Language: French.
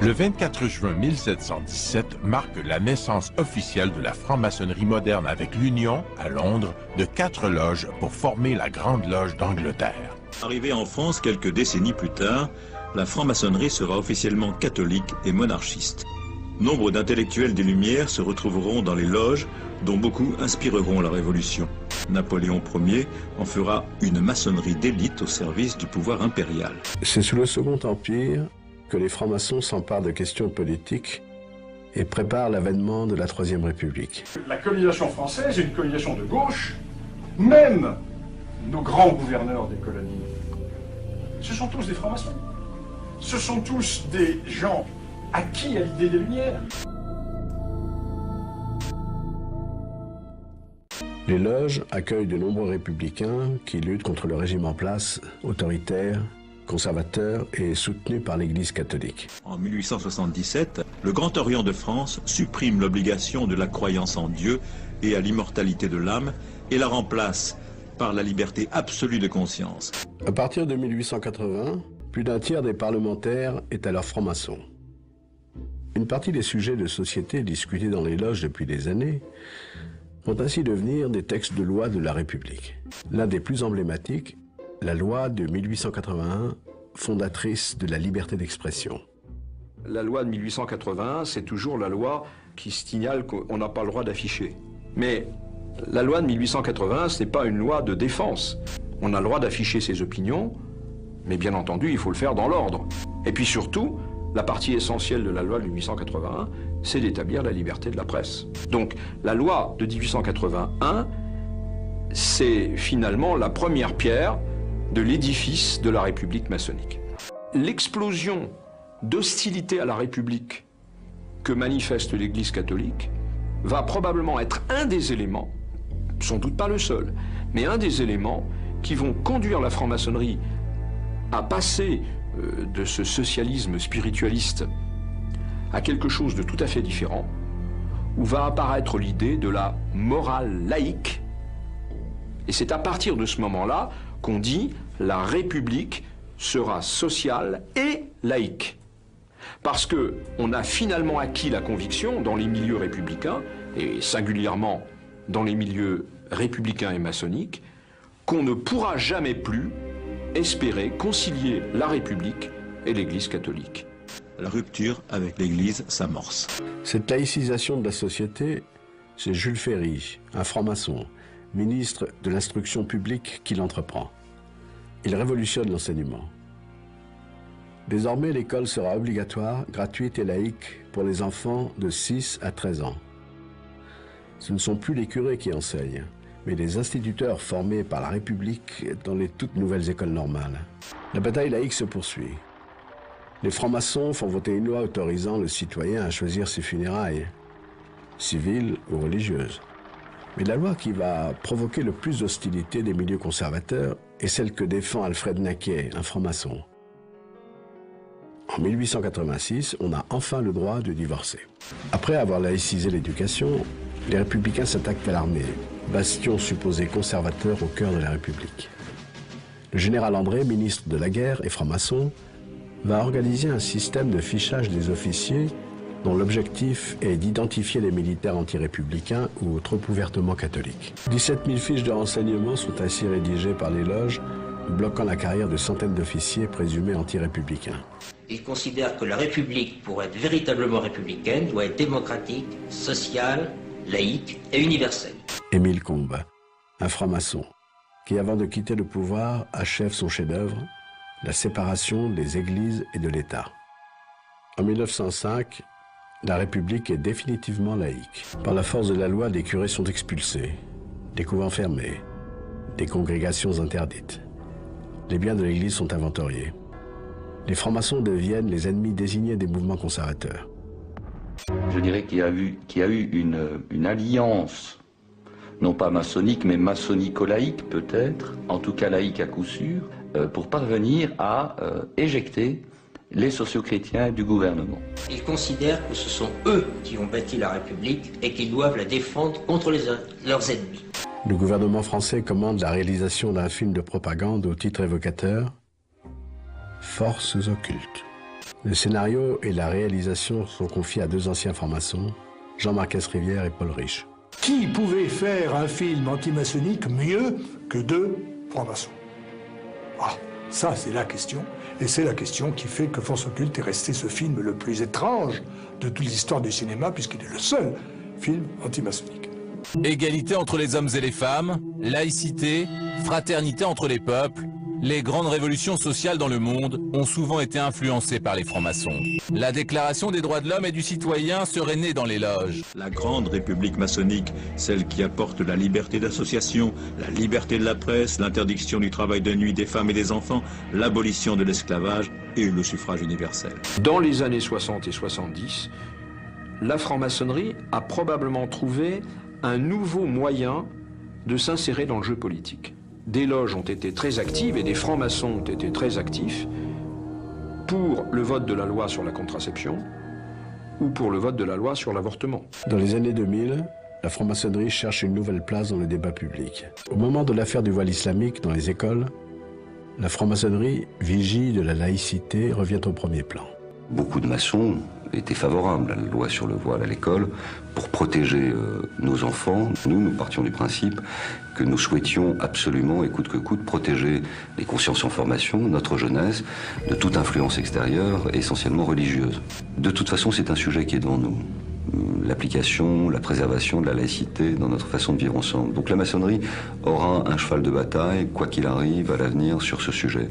Le 24 juin 1717 marque la naissance officielle de la franc-maçonnerie moderne avec l'union, à Londres, de 4 loges pour former la Grande Loge d'Angleterre. Arrivée en France quelques décennies plus tard, la franc-maçonnerie sera officiellement catholique et monarchiste. Nombre d'intellectuels des Lumières se retrouveront dans les loges, dont beaucoup inspireront la Révolution. Napoléon Ier en fera une maçonnerie d'élite au service du pouvoir impérial. C'est sous le Second Empire que les francs-maçons s'emparent de questions politiques et préparent l'avènement de la Troisième République. La colonisation française est une colonisation de gauche. Même nos grands gouverneurs des colonies, ce sont tous des francs-maçons. Ce sont tous des gens acquis à l'idée des Lumières. Les loges accueillent de nombreux républicains qui luttent contre le régime en place, autoritaire, conservateur et soutenu par l'Église catholique. En 1877, le Grand Orient de France supprime l'obligation de la croyance en Dieu et à l'immortalité de l'âme et la remplace par la liberté absolue de conscience. À partir de 1880, plus d'un tiers des parlementaires est alors franc-maçon. Une partie des sujets de société discutés dans les loges depuis des années vont ainsi devenir des textes de loi de la République. L'un des plus emblématiques, la loi de 1881, fondatrice de la liberté d'expression. La loi de 1881, c'est toujours la loi qui signale qu'on n'a pas le droit d'afficher. Mais la loi de 1881, ce n'est pas une loi de défense. On a le droit d'afficher ses opinions, mais bien entendu, il faut le faire dans l'ordre. Et puis surtout, la partie essentielle de la loi de 1881, c'est d'établir la liberté de la presse. Donc, la loi de 1881, c'est finalement la première pierre de l'édifice de la République maçonnique. L'explosion d'hostilité à la République que manifeste l'Église catholique va probablement être un des éléments, sans doute pas le seul, mais un des éléments qui vont conduire la franc-maçonnerie à passer de ce socialisme spiritualiste à quelque chose de tout à fait différent, où va apparaître l'idée de la morale laïque. Et c'est à partir de ce moment-là qu'on dit la République sera sociale et laïque. Parce qu'on a finalement acquis la conviction dans les milieux républicains, et singulièrement dans les milieux républicains et maçonniques, qu'on ne pourra jamais plus espérer concilier la République et l'Église catholique. La rupture avec l'Église s'amorce. Cette laïcisation de la société, c'est Jules Ferry, un franc-maçon, ministre de l'Instruction publique, qui l'entreprend. Il révolutionne l'enseignement. Désormais, l'école sera obligatoire, gratuite et laïque pour les enfants de 6 à 13 ans. Ce ne sont plus les curés qui enseignent, mais les instituteurs formés par la République dans les toutes nouvelles écoles normales. La bataille laïque se poursuit. Les francs-maçons font voter une loi autorisant le citoyen à choisir ses funérailles, civiles ou religieuses. Mais la loi qui va provoquer le plus d'hostilité des milieux conservateurs est celle que défend Alfred Naquet, un franc-maçon. En 1886, on a enfin le droit de divorcer. Après avoir laïcisé l'éducation, les républicains s'attaquent à l'armée, bastion supposé conservateur au cœur de la République. Le général André, ministre de la guerre et franc-maçon, va organiser un système de fichage des officiers dont l'objectif est d'identifier les militaires anti-républicains ou trop ouvertement catholiques. 17 000 fiches de renseignement sont ainsi rédigées par les loges, bloquant la carrière de centaines d'officiers présumés anti-républicains. Il considère que la République, pour être véritablement républicaine, doit être démocratique, sociale, laïque et universelle. Émile Combes, un franc-maçon, qui avant de quitter le pouvoir achève son chef-d'œuvre, la séparation des églises et de l'État. En 1905, la République est définitivement laïque. Par la force de la loi, des curés sont expulsés, des couvents fermés, des congrégations interdites. Les biens de l'Église sont inventoriés. Les francs-maçons deviennent les ennemis désignés des mouvements conservateurs. Je dirais qu'il y a eu une alliance, non pas maçonnique, mais maçonnico-laïque peut-être, en tout cas laïque à coup sûr, pour parvenir à éjecter les socio-chrétiens du gouvernement. Ils considèrent que ce sont eux qui ont bâti la République et qu'ils doivent la défendre contre leurs ennemis. Le gouvernement français commande la réalisation d'un film de propagande au titre évocateur « Forces occultes ». Le scénario et la réalisation sont confiés à deux anciens francs-maçons, Jean-Marc Rivière et Paul Riche. Qui pouvait faire un film antimaçonnique mieux que deux francs-maçons? Ah, ça c'est la question. Et c'est la question qui fait que Force Occulte est resté ce film le plus étrange de toute l'histoire du cinéma, puisqu'il est le seul film antimaçonnique. Égalité entre les hommes et les femmes, laïcité, fraternité entre les peuples, les grandes révolutions sociales dans le monde ont souvent été influencées par les francs-maçons. La Déclaration des droits de l'homme et du citoyen serait née dans les loges. La grande république maçonnique, celle qui apporte la liberté d'association, la liberté de la presse, l'interdiction du travail de nuit des femmes et des enfants, l'abolition de l'esclavage et le suffrage universel. Dans les années 60 et 70, la franc-maçonnerie a probablement trouvé un nouveau moyen de s'insérer dans le jeu politique. Des loges ont été très actives et des francs-maçons ont été très actifs pour le vote de la loi sur la contraception ou pour le vote de la loi sur l'avortement. Dans les années 2000, la franc-maçonnerie cherche une nouvelle place dans le débat public. Au moment de l'affaire du voile islamique dans les écoles, la franc-maçonnerie, vigie de la laïcité, revient au premier plan. Beaucoup de maçons étaient favorables à la loi sur le voile à l'école pour protéger nos enfants. Nous partions du principe que nous souhaitions absolument, et coûte que coûte, protéger les consciences en formation, notre jeunesse, de toute influence extérieure, essentiellement religieuse. De toute façon, c'est un sujet qui est devant nous. L'application, la préservation de la laïcité dans notre façon de vivre ensemble. Donc la maçonnerie aura un cheval de bataille, quoi qu'il arrive, à l'avenir sur ce sujet.